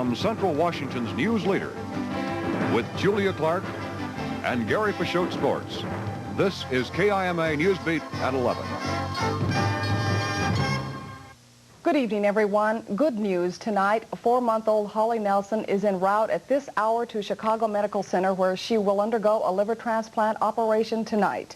from Central Washington's news leader, with Julia Clark and Gary Peixoto Sports. This is KIMA NewsBeat at 11. Good evening, everyone. Good news tonight. 4-month-old Holly Nelson is en route at this hour to Chicago Medical Center, where she will undergo a liver transplant operation tonight.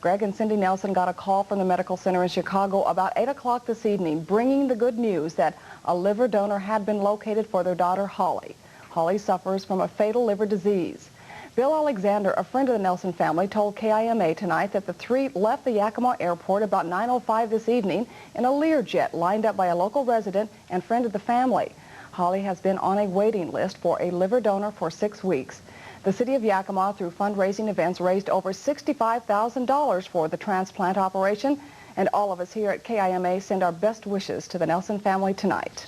Greg and Cindy Nelson got a call from the medical center in Chicago about 8 o'clock this evening, bringing the good news that a liver donor had been located for their daughter, Holly. Holly suffers from a fatal liver disease. Bill Alexander, a friend of the Nelson family, told KIMA tonight that the three left the Yakima airport about 9:05 this evening in a Learjet lined up by a local resident and friend of the family. Holly has been on a waiting list for a liver donor for 6 weeks. The city of Yakima, through fundraising events, raised over $65,000 for the transplant operation, and all of us here at KIMA send our best wishes to the Nelson family tonight.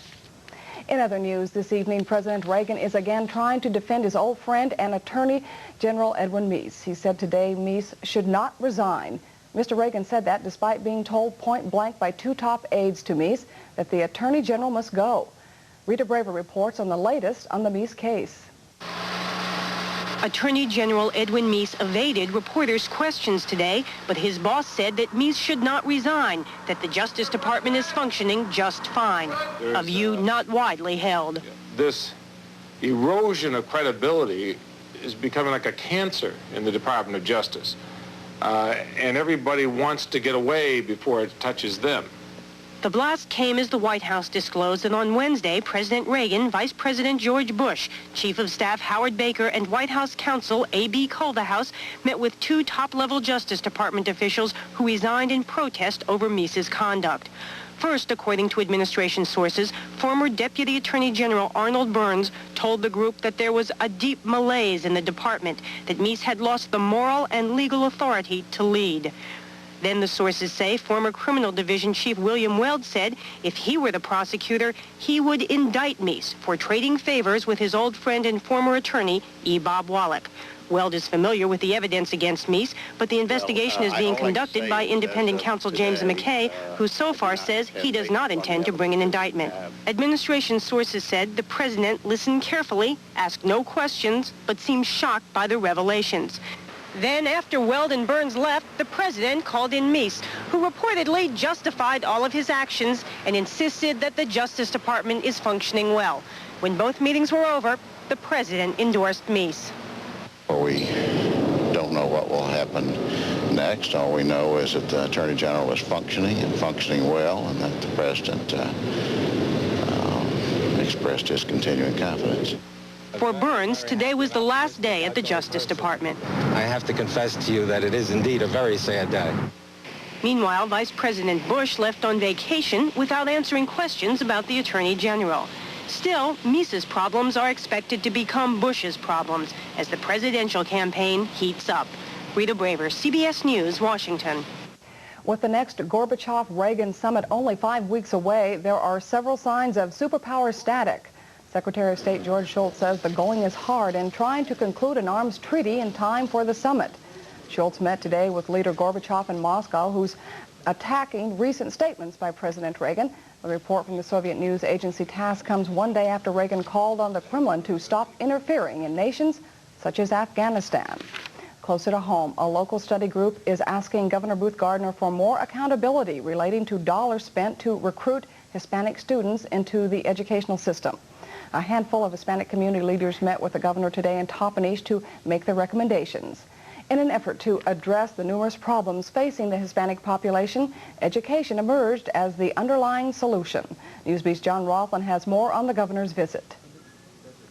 In other news this evening, President Reagan is again trying to defend his old friend and Attorney General Edwin Meese. He said today Meese should not resign. Mr. Reagan said that despite being told point blank by 2 top aides to Meese that the Attorney General must go. Rita Braver reports on the latest on the Meese case. Attorney General Edwin Meese evaded reporters' questions today, but his boss said that Meese should not resign, that the Justice Department is functioning just fine, a view not widely held. This erosion of credibility is becoming like a cancer in the Department of Justice, and everybody wants to get away before it touches them. The blast came as the White House disclosed that on Wednesday, President Reagan, Vice President George Bush, Chief of Staff Howard Baker, and White House counsel A.B. Culverhouse met with 2 top-level Justice Department officials who resigned in protest over Meese's conduct. First, according to administration sources, former Deputy Attorney General Arnold Burns told the group that there was a deep malaise in the department, that Meese had lost the moral and legal authority to lead. Then the sources say former Criminal Division Chief William Weld said if he were the prosecutor, he would indict Meese for trading favors with his old friend and former attorney, E. Bob Wallach. Weld is familiar with the evidence against Meese, but the investigation is being conducted by independent counsel James McKay, who so far says he does not intend to bring an indictment. Administration sources said the president listened carefully, asked no questions, but seemed shocked by the revelations. Then, after Weld and Burns left, the president called in Meese, who reportedly justified all of his actions and insisted that the Justice Department is functioning well. When both meetings were over, the president endorsed Meese. We don't know what will happen next. All we know is that the Attorney General is functioning and functioning well, and that the president expressed his continuing confidence. For Burns, today was the last day at the Justice Department. I have to confess to you that it is indeed a very sad day. Meanwhile, Vice President Bush left on vacation without answering questions about the Attorney General. Still, Meese's problems are expected to become Bush's problems as the presidential campaign heats up. Rita Braver, CBS News, Washington. With the next Gorbachev-Reagan summit only 5 weeks away, there are several signs of superpower static. Secretary of State George Shultz says the going is hard in trying to conclude an arms treaty in time for the summit. Shultz met today with leader Gorbachev in Moscow, who's attacking recent statements by President Reagan. A report from the Soviet news agency TASS comes one day after Reagan called on the Kremlin to stop interfering in nations such as Afghanistan. Closer to home, a local study group is asking Governor Booth Gardner for more accountability relating to dollars spent to recruit Hispanic students into the educational system. A handful of Hispanic community leaders met with the governor today in Toppenish to make their recommendations. In an effort to address the numerous problems facing the Hispanic population, education emerged as the underlying solution. NewsBeat's John Rothland has more on the governor's visit.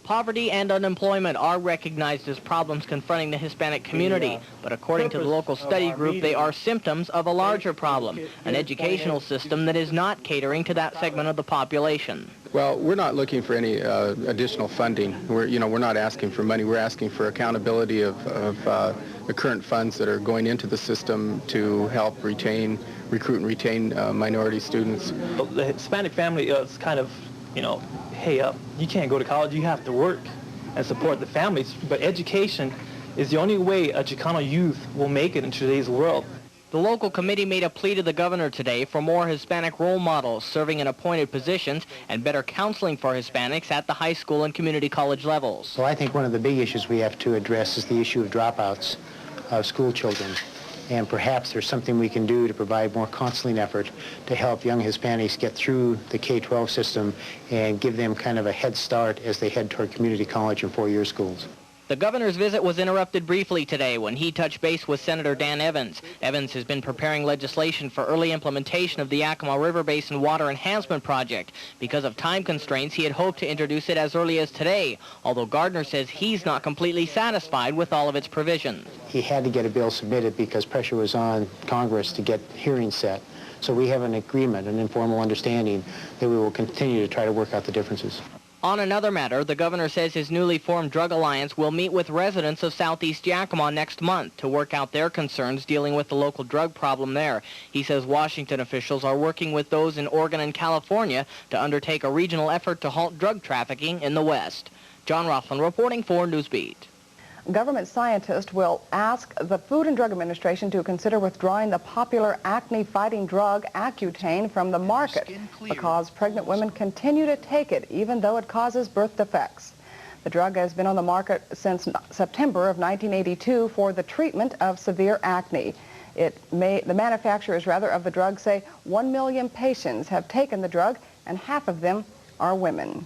Poverty and unemployment are recognized as problems confronting the Hispanic community, but according to the local study group, they are symptoms of a larger problem, an educational system that is not catering to that segment of the population. Well, we're not looking for any additional funding. We're not asking for money. We're asking for accountability of the current funds that are going into the system to help recruit and retain minority students. The Hispanic family is kind of, hey, you can't go to college, you have to work and support the families. But education is the only way a Chicano youth will make it in today's world. The local committee made a plea to the governor today for more Hispanic role models serving in appointed positions and better counseling for Hispanics at the high school and community college levels. So I think one of the big issues we have to address is the issue of dropouts of school children. And perhaps there's something we can do to provide more counseling effort to help young Hispanics get through the K-12 system and give them kind of a head start as they head toward community college and four-year schools. The governor's visit was interrupted briefly today when he touched base with Senator Dan Evans. Evans has been preparing legislation for early implementation of the Yakima River Basin Water Enhancement Project. Because of time constraints, he had hoped to introduce it as early as today, although Gardner says he's not completely satisfied with all of its provisions. He had to get a bill submitted because pressure was on Congress to get hearings set. So we have an agreement, an informal understanding that we will continue to try to work out the differences. On another matter, the governor says his newly formed drug alliance will meet with residents of southeast Yakima next month to work out their concerns dealing with the local drug problem there. He says Washington officials are working with those in Oregon and California to undertake a regional effort to halt drug trafficking in the West. John Rothman reporting for NewsBeat. Government scientists will ask the Food and Drug Administration to consider withdrawing the popular acne-fighting drug Accutane from the market because pregnant women continue to take it even though it causes birth defects. The drug has been on the market since September of 1982 for the treatment of severe acne. The manufacturers of the drug say 1 million patients have taken the drug and half of them are women.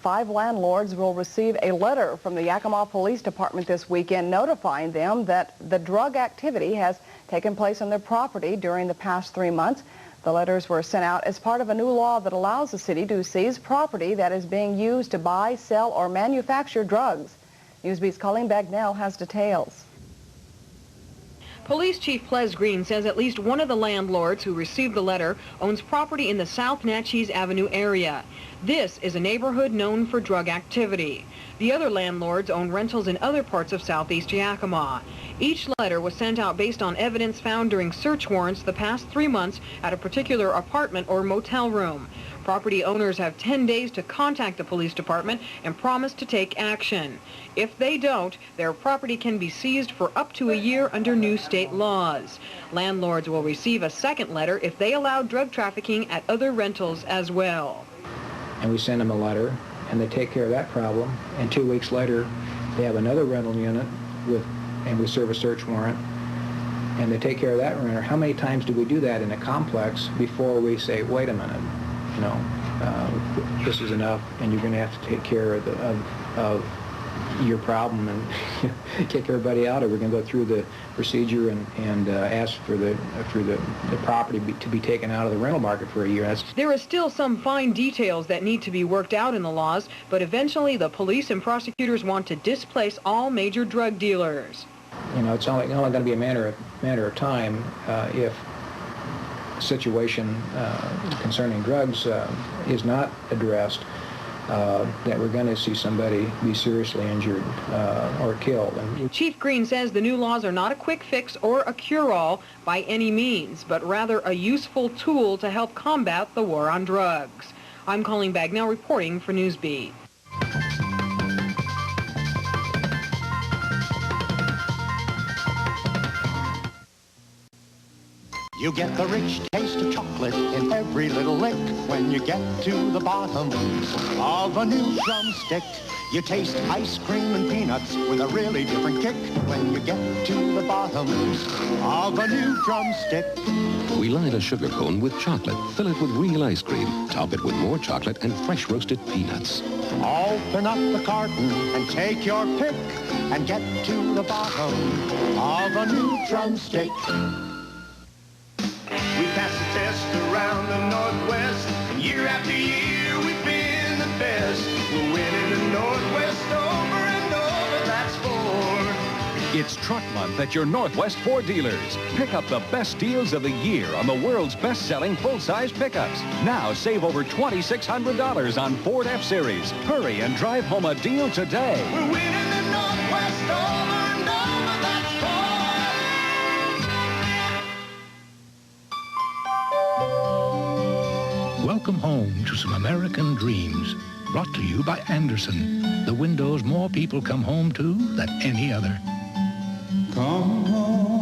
5 landlords will receive a letter from the Yakima Police Department this weekend notifying them that the drug activity has taken place on their property during the past 3 months. The letters were sent out as part of a new law that allows the city to seize property that is being used to buy, sell, or manufacture drugs. NewsBeat's Colleen Bagnell has details. Police Chief Ples Green says at least one of the landlords who received the letter owns property in the South Natchez Avenue area. This is a neighborhood known for drug activity. The other landlords own rentals in other parts of southeast Yakima. Each letter was sent out based on evidence found during search warrants the past 3 months at a particular apartment or motel room. Property owners have 10 days to contact the police department and promise to take action. If they don't, their property can be seized for up to a year under new state laws. Landlords will receive a second letter if they allow drug trafficking at other rentals as well. And we send them a letter, and they take care of that problem. And 2 weeks later, they have another rental unit and we serve a search warrant, and they take care of that renter. How many times do we do that in a complex before we say, wait a minute, you know, this is enough, and you're going to have to take care of your problem and kick everybody out, or we're going to go through the procedure and ask for the property to be taken out of the rental market for a year. There is still some fine details that need to be worked out in the laws, but eventually the police and prosecutors want to displace all major drug dealers. You know, it's only going to be a matter of time if a situation concerning drugs is not addressed, that we're going to see somebody be seriously injured or killed. Chief Green says the new laws are not a quick fix or a cure-all by any means, but rather a useful tool to help combat the war on drugs. I'm Colleen Bagnell reporting for NewsBeat. You get the rich taste of chocolate in every little lick when you get to the bottom of a new drumstick. You taste ice cream and peanuts with a really different kick when you get to the bottom of a new drumstick. We line a sugar cone with chocolate, fill it with real ice cream, top it with more chocolate and fresh roasted peanuts. Open up the carton and take your pick and get to the bottom of a new drumstick. We passed the test around the Northwest, and year after year we've been the best. We're winning the Northwest over and over, that's for. It's Truck Month at your Northwest Ford dealers. Pick up the best deals of the year on the world's best-selling full-size pickups. Now save over $2,600 on Ford F-Series. Hurry and drive home a deal today. We're winning the Northwest over and over, that's for. Welcome home to some American dreams, brought to you by Anderson, the windows more people come home to than any other. Come home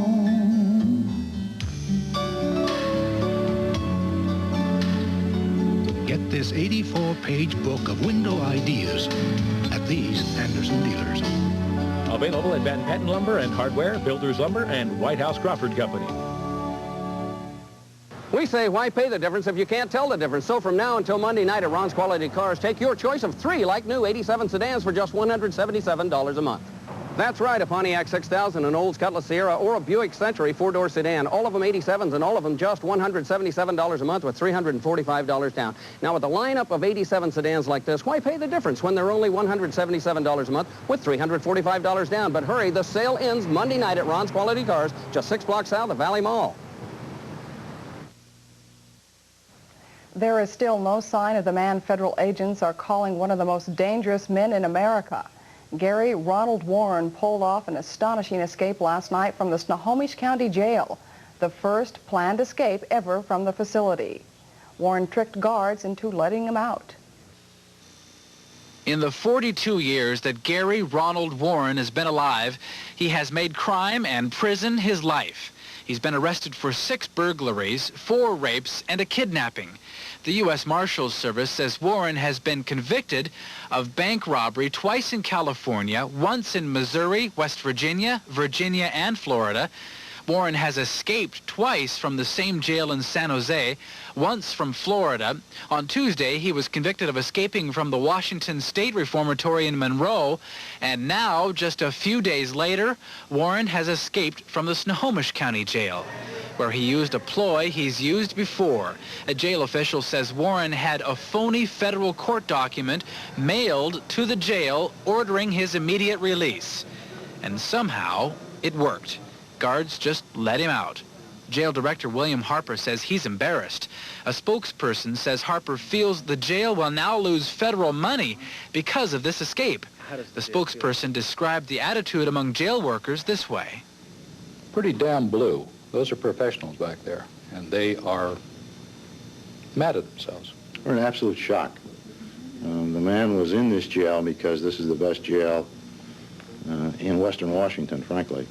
this 84-page book of window ideas at these Anderson dealers. Available at Van Patten Lumber and Hardware, Builders Lumber, and White House Crawford Company. We say, why pay the difference if you can't tell the difference? So from now until Monday night at Ron's Quality Cars, take your choice of 3 like-new 87 sedans for just $177 a month. That's right, a Pontiac 6000, an Olds Cutlass Sierra, or a Buick Century 4-door sedan. All of them 87s, and all of them just $177 a month with $345 down. Now, with a lineup of 87 sedans like this, why pay the difference when they're only $177 a month with $345 down? But hurry, the sale ends Monday night at Ron's Quality Cars, just 6 blocks south of Valley Mall. There is still no sign of the man federal agents are calling one of the most dangerous men in America. Gary Ronald Warren pulled off an astonishing escape last night from the Snohomish County Jail, the first planned escape ever from the facility. Warren tricked guards into letting him out. In the 42 years that Gary Ronald Warren has been alive, he has made crime and prison his life. He's been arrested for 6 burglaries, 4 rapes, and a kidnapping. The U.S. Marshals Service says Warren has been convicted of bank robbery twice in California, once in Missouri, West Virginia, Virginia, and Florida. Warren has escaped twice from the same jail in San Jose, once from Florida. On Tuesday, he was convicted of escaping from the Washington State Reformatory in Monroe, and now, just a few days later, Warren has escaped from the Snohomish County Jail, where he used a ploy he's used before. A jail official says Warren had a phony federal court document mailed to the jail ordering his immediate release. And somehow, it worked. Guards just let him out. Jail Director William Harper says he's embarrassed. A spokesperson says Harper feels the jail will now lose federal money because of this escape. The spokesperson described the attitude among jail workers this way. Pretty damn blue. Those are professionals back there, and they are mad at themselves. We're in absolute shock. The man was in this jail because this is the best jail in Western Washington, frankly.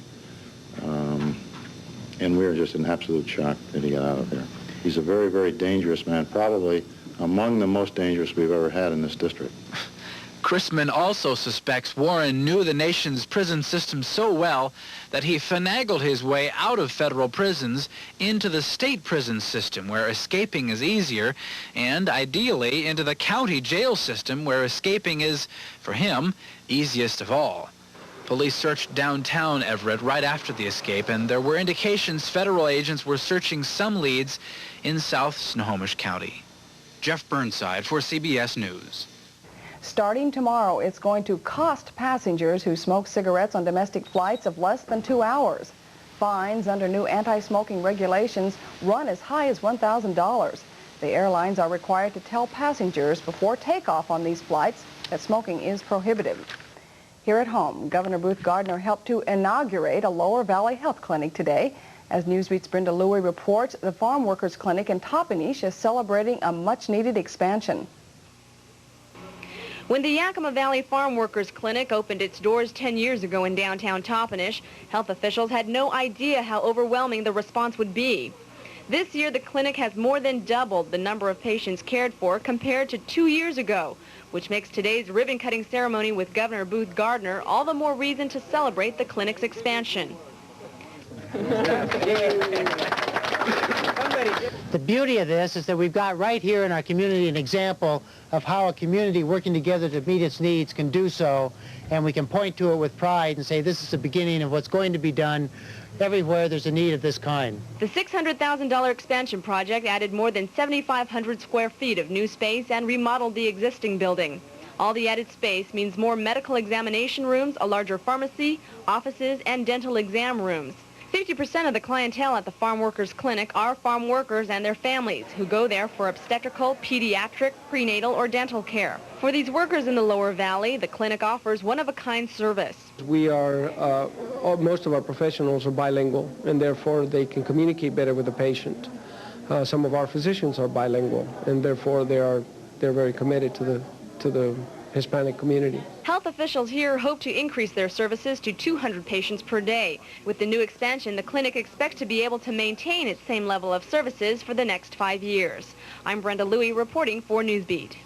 And we're just in absolute shock that he got out of there. He's a very, very dangerous man, probably among the most dangerous we've ever had in this district. Chrisman also suspects Warren knew the nation's prison system so well that he finagled his way out of federal prisons into the state prison system, where escaping is easier, and ideally into the county jail system, where escaping is, for him, easiest of all. Police searched downtown Everett right after the escape, and there were indications federal agents were searching some leads in South Snohomish County. Jeff Burnside for CBS News. Starting tomorrow, it's going to cost passengers who smoke cigarettes on domestic flights of less than 2 hours. Fines under new anti-smoking regulations run as high as $1,000. The airlines are required to tell passengers before takeoff on these flights that smoking is prohibited. Here at home, Governor Booth Gardner helped to inaugurate a Lower Valley Health Clinic today. As Newsbeat's Brenda Louie reports, the Farm Workers Clinic in Toppenish is celebrating a much-needed expansion. When the Yakima Valley Farm Workers Clinic opened its doors 10 years ago in downtown Toppenish, health officials had no idea how overwhelming the response would be. This year, the clinic has more than doubled the number of patients cared for compared to 2 years ago, which makes today's ribbon-cutting ceremony with Governor Booth Gardner all the more reason to celebrate the clinic's expansion. The beauty of this is that we've got right here in our community an example of how a community working together to meet its needs can do so, and we can point to it with pride and say this is the beginning of what's going to be done everywhere there's a need of this kind. The $600,000 expansion project added more than 7,500 square feet of new space and remodeled the existing building. All the added space means more medical examination rooms, a larger pharmacy, offices, and dental exam rooms. 50% of the clientele at the Farm Workers Clinic are farm workers and their families who go there for obstetrical, pediatric, prenatal, or dental care. For these workers in the Lower Valley, the clinic offers one-of-a-kind service. We are, most of our professionals are bilingual, and therefore they can communicate better with the patient. Some of our physicians are bilingual, and therefore they're very committed to the Hispanic community. Health officials here hope to increase their services to 200 patients per day. With the new expansion, the clinic expects to be able to maintain its same level of services for the next 5 years. I'm Brenda Louie reporting for NewsBeat.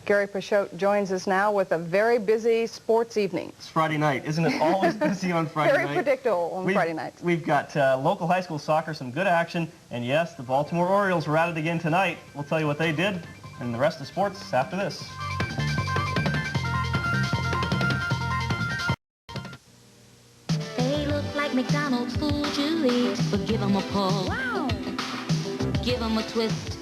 Gary Peixoto joins us now with a very busy sports evening. It's Friday night. Isn't it always busy on Friday night? Very predictable on Friday nights. We've got local high school soccer, some good action, and yes, the Baltimore Orioles were at it again tonight. We'll tell you what they did and the rest of sports after this. They look like McDonald's food you eat, but give them a pull. Wow. Give them a twist.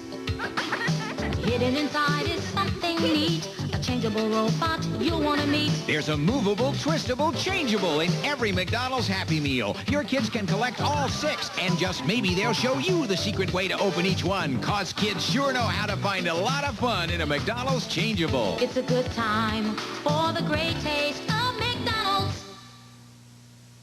Hidden inside is something neat, a changeable robot you'll want to meet. There's a movable, twistable, changeable in every McDonald's Happy Meal. Your kids can collect all 6, and just maybe they'll show you the secret way to open each one, 'cause kids sure know how to find a lot of fun in a McDonald's changeable. It's a good time for the great taste of McDonald's.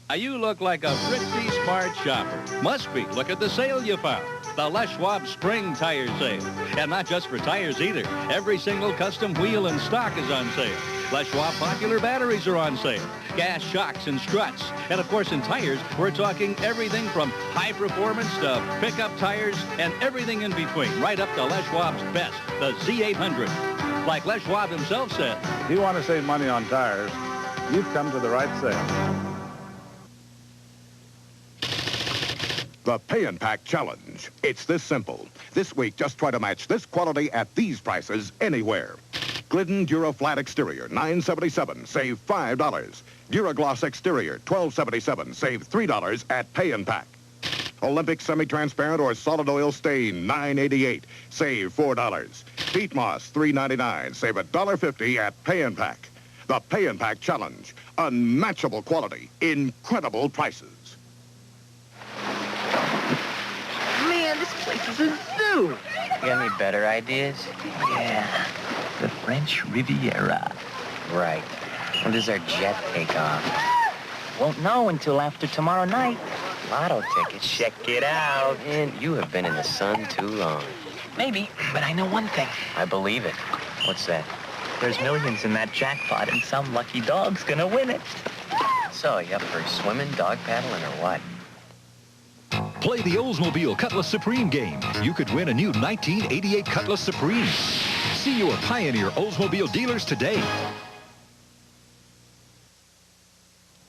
Now you look like a pretty smart shopper. Must be. Look at the sale you found. The Les Schwab Spring Tire Sale. And not just for tires either. Every single custom wheel in stock is on sale. Les Schwab popular batteries are on sale. Gas shocks and struts. And of course in tires, we're talking everything from high performance to pickup tires and everything in between. Right up to Les Schwab's best, the Z800. Like Les Schwab himself said. If you want to save money on tires, you've come to the right sale. The Pay and Pack Challenge. It's this simple. This week, just try to match this quality at these prices anywhere. Glidden Dura Flat Exterior, $9.77, save $5. Duragloss Exterior, $12.77, save $3 at Pay and Pack. Olympic Semi-Transparent or Solid Oil Stain, $9.88, save $4. Peat Moss, $3.99, save $1.50 at Pay and Pack. The Pay and Pack Challenge. Unmatchable quality, incredible prices. Man, this place is a zoo. You got any better ideas? Yeah, the French Riviera. Right. When does our jet take off? Won't know until after tomorrow night. Lotto tickets. Check it out. Man, you have been in the sun too long. Maybe, but I know one thing. I believe it. What's that? There's millions in that jackpot, and some lucky dog's gonna win it. So, you up for swimming, dog paddling, or what? Play the Oldsmobile Cutlass Supreme game. You could win a new 1988 Cutlass Supreme. See your Pioneer Oldsmobile dealers today.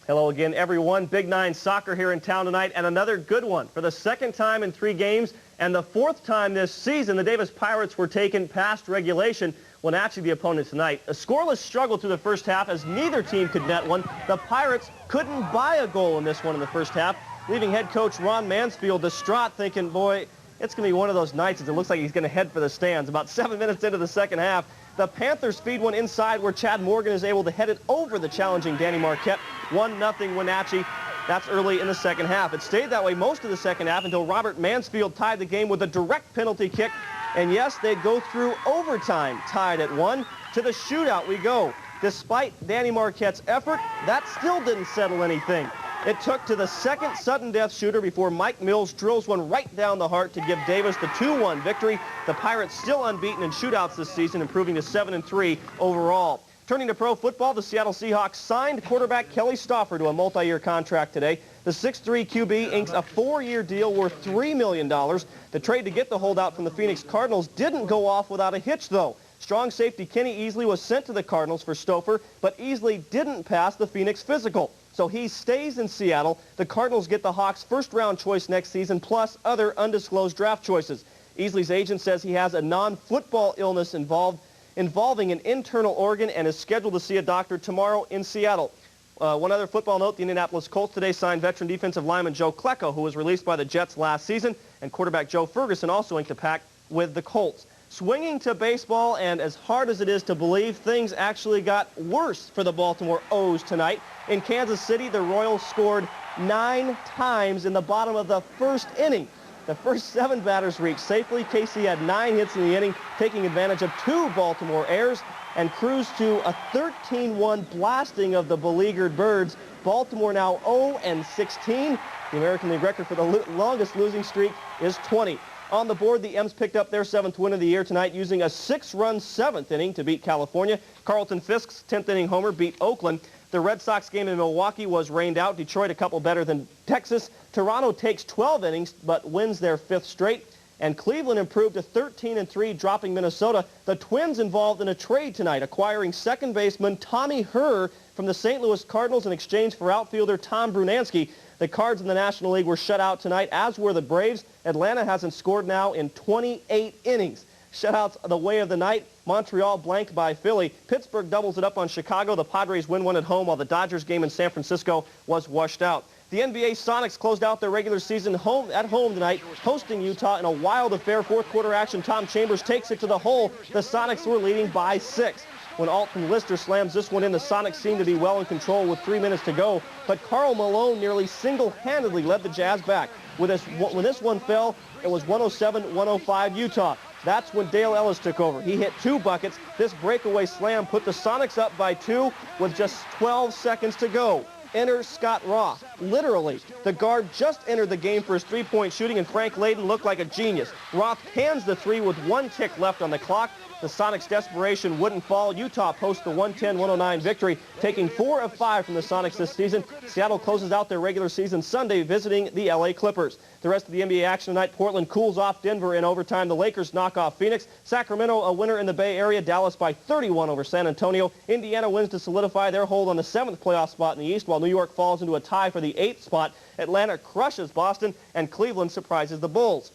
Hello again, everyone. Big Nine soccer here in town tonight, and another good one. For the second time in 3 games, and the 4th time this season, the Davis Pirates were taken past regulation. Wenatchee, the opponent tonight. A scoreless struggle through the first half as neither team could net one. The Pirates couldn't buy a goal in this one in the first half, leaving head coach Ron Mansfield distraught, thinking, boy, it's going to be one of those nights as it looks like he's going to head for the stands. About 7 minutes into the second half, the Panthers feed one inside where Chad Morgan is able to head it over the challenging Danny Marquette. 1-0 Wenatchee. That's early in the second half. It stayed that way most of the second half until Robert Mansfield tied the game with a direct penalty kick. And yes, they'd go through overtime, tied at 1. To the shootout we go. Despite Danny Marquette's effort, that still didn't settle anything. It took to the second sudden death shooter before Mike Mills drills one right down the heart to give Davis the 2-1 victory. The Pirates still unbeaten in shootouts this season, improving to 7-3 overall. Turning to pro football, the Seattle Seahawks signed quarterback Kelly Stauffer to a multi-year contract today. The 6'3 QB inks a 4-year deal worth $3 million. The trade to get the holdout from the Phoenix Cardinals didn't go off without a hitch, though. Strong safety Kenny Easley was sent to the Cardinals for Stauffer, but Easley didn't pass the Phoenix physical. So he stays in Seattle. The Cardinals get the Hawks' first-round choice next season, plus other undisclosed draft choices. Easley's agent says he has a non-football illness involving an internal organ and is scheduled to see a doctor tomorrow in Seattle. One other football note, the Indianapolis Colts today signed veteran defensive lineman Joe Klecko, who was released by the Jets last season, and quarterback Joe Ferguson also inked a pact with the Colts. Swinging to baseball, and as hard as it is to believe, things actually got worse for the Baltimore O's tonight. In Kansas City, the Royals scored 9 times in the bottom of the first inning. The first 7 batters reached safely. Casey had 9 hits in the inning, taking advantage of 2 Baltimore errors, and cruised to a 13-1 blasting of the beleaguered Birds. Baltimore now 0-16. The American League record for the longest losing streak is 20. On the board, the M's picked up their 7th win of the year tonight using a 6-run 7th inning to beat California. Carlton Fisk's 10th inning homer beat Oakland. The Red Sox game in Milwaukee was rained out. Detroit a couple better than Texas. Toronto takes 12 innings but wins their 5th straight. And Cleveland improved to 13-3, dropping Minnesota. The Twins involved in a trade tonight, acquiring second baseman Tommy Herr from the St. Louis Cardinals in exchange for outfielder Tom Brunansky. The Cards in the National League were shut out tonight, as were the Braves. Atlanta hasn't scored now in 28 innings. Shutouts the way of the night. Montreal blanked by Philly. Pittsburgh doubles it up on Chicago. The Padres win one at home, while the Dodgers game in San Francisco was washed out. The NBA Sonics closed out their regular season at home tonight, hosting Utah in a wild affair. Fourth quarter action. Tom Chambers takes it to the hole. The Sonics were leading by 6. When Alton Lister slams this one in, the Sonics seem to be well in control with 3 minutes to go. But Karl Malone nearly single-handedly led the Jazz back. When this one fell, it was 107-105 Utah. That's when Dale Ellis took over. He hit 2 buckets. This breakaway slam put the Sonics up by 2 with just 12 seconds to go. Enter Scott Roth. Literally, the guard just entered the game for his 3-point shooting, and Frank Layden looked like a genius. Roth hands the 3 with 1 tick left on the clock. The Sonics' desperation wouldn't fall. Utah posts the 110-109 victory, taking 4 of 5 from the Sonics this season. Seattle closes out their regular season Sunday, visiting the LA Clippers. The rest of the NBA action tonight: Portland cools off Denver in overtime. The Lakers knock off Phoenix. Sacramento a winner in the Bay Area. Dallas by 31 over San Antonio. Indiana wins to solidify their hold on the 7th playoff spot in the East, while New York falls into a tie for the 8th spot. Atlanta crushes Boston, and Cleveland surprises the Bulls.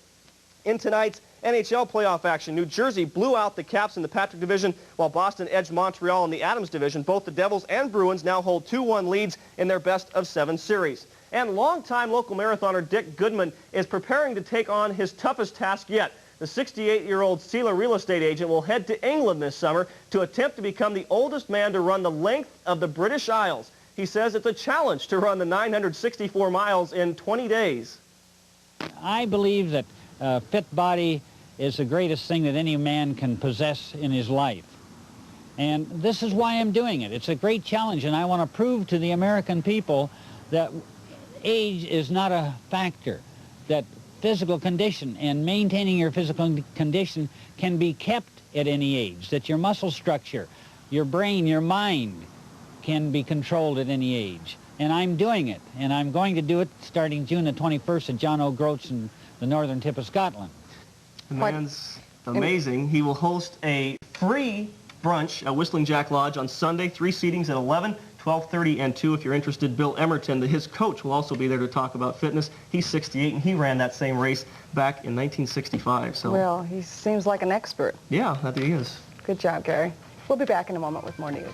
In tonight's NHL playoff action, New Jersey blew out the Caps in the Patrick Division, while Boston edged Montreal in the Adams Division. Both the Devils and Bruins now hold 2-1 leads in their best-of-7 series. And longtime local marathoner Dick Goodman is preparing to take on his toughest task yet. The 68-year-old Sela real estate agent will head to England this summer to attempt to become the oldest man to run the length of the British Isles. He says it's a challenge to run the 964 miles in 20 days. I believe that a fit body is the greatest thing that any man can possess in his life. And this is why I'm doing it. It's a great challenge, and I want to prove to the American people that age is not a factor, that physical condition and maintaining your physical condition can be kept at any age, that your muscle structure, your brain, your mind can be controlled at any age. And I'm doing it, and I'm going to do it starting June the 21st at John O'Groats in the northern tip of Scotland. The man's amazing. He will host a free brunch at Whistling Jack Lodge on Sunday, 3 seatings at 11, 12:30, and 2 if you're interested. Bill Emerton, his coach, will also be there to talk about fitness. He's 68, and he ran that same race back in 1965. So. Well, he seems like an expert. Yeah, that he is. Good job, Gary. We'll be back in a moment with more news.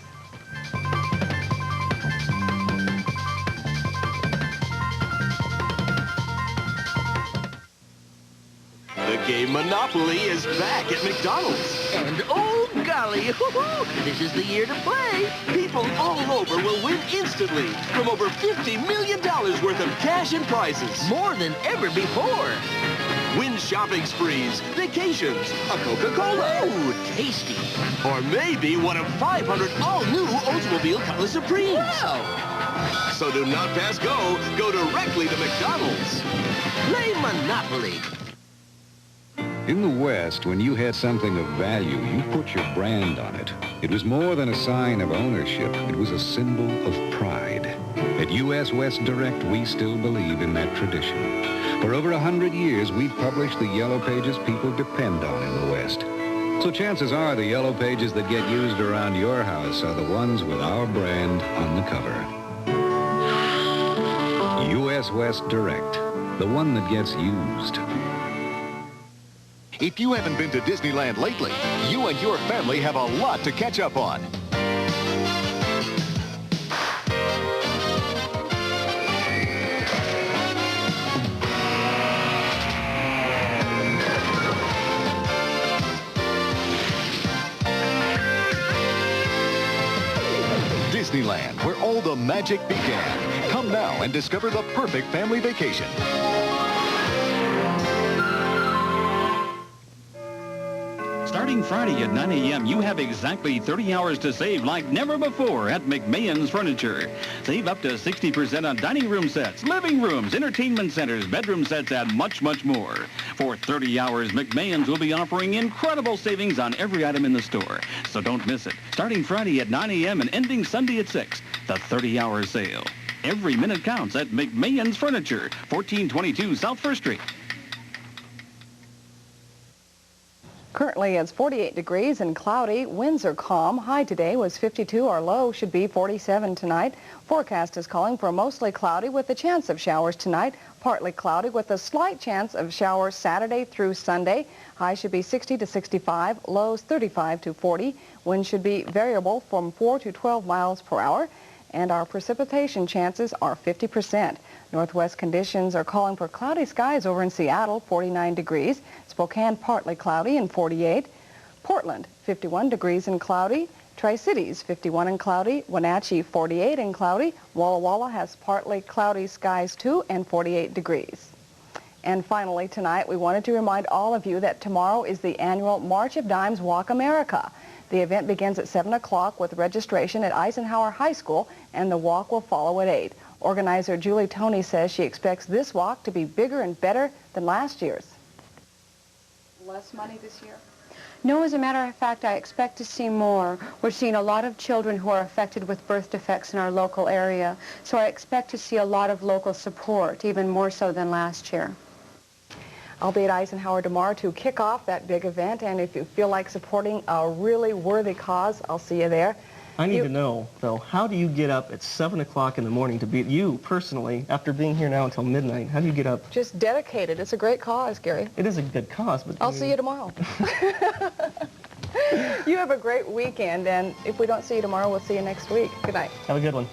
The game Monopoly is back at McDonald's. And oh golly, this is the year to play. People all over will win instantly from over $50 million worth of cash and prizes. More than ever before. Win shopping sprees, vacations, a Coca-Cola. Ooh, tasty. Or maybe one of 500 all-new Oldsmobile Cutlass Supremes. Wow. So do not pass go. Go directly to McDonald's. Play Monopoly. In the West, when you had something of value, you put your brand on it. It was more than a sign of ownership. It was a symbol of pride. At U.S. West Direct, we still believe in that tradition. For over 100 years, we've published the yellow pages people depend on in the West. So chances are the yellow pages that get used around your house are the ones with our brand on the cover. U.S. West Direct, the one that gets used. If you haven't been to Disneyland lately, you and your family have a lot to catch up on. Disneyland, where all the magic began. Come now and discover the perfect family vacation. Starting Starting Friday at 9 a.m., you have exactly 30 hours to save like never before at McMahon's Furniture. Save up to 60% on dining room sets, living rooms, entertainment centers, bedroom sets, and much, much more. For 30 hours, McMahon's will be offering incredible savings on every item in the store. So don't miss it. Starting Friday at 9 a.m. and ending Sunday at 6, the 30-hour sale. Every minute counts at McMahon's Furniture, 1422 South First Street. Currently it's 48 degrees and cloudy. Winds are calm. High today was 52. Our low should be 47 tonight. Forecast is calling for mostly cloudy with a chance of showers tonight. Partly cloudy with a slight chance of showers Saturday through Sunday. High should be 60 to 65. Lows 35 to 40. Wind should be variable from 4 to 12 miles per hour. And our precipitation chances are 50%. Northwest conditions are calling for cloudy skies over in Seattle, 49 degrees. Spokane, partly cloudy and 48. Portland, 51 degrees and cloudy. Tri-Cities, 51 and cloudy. Wenatchee, 48 and cloudy. Walla Walla has partly cloudy skies too and 48 degrees. And finally tonight, we wanted to remind all of you that tomorrow is the annual March of Dimes Walk America. The event begins at 7 o'clock with registration at Eisenhower High School, and the walk will follow at 8. Organizer Julie Toney says she expects this walk to be bigger and better than last year's. Less money this year? No, as a matter of fact, I expect to see more. We're seeing a lot of children who are affected with birth defects in our local area, so I expect to see a lot of local support, even more so than last year. I'll be at Eisenhower tomorrow to kick off that big event, and if you feel like supporting a really worthy cause, I'll see you there. I need to know, though, how do you get up at 7 o'clock in the morning to be, you personally, after being here now until midnight, how do you get up? Just dedicated. It's a great cause, Gary. It is a good cause, but... I'll see you tomorrow. You have a great weekend, and if we don't see you tomorrow, we'll see you next week. Good night. Have a good one.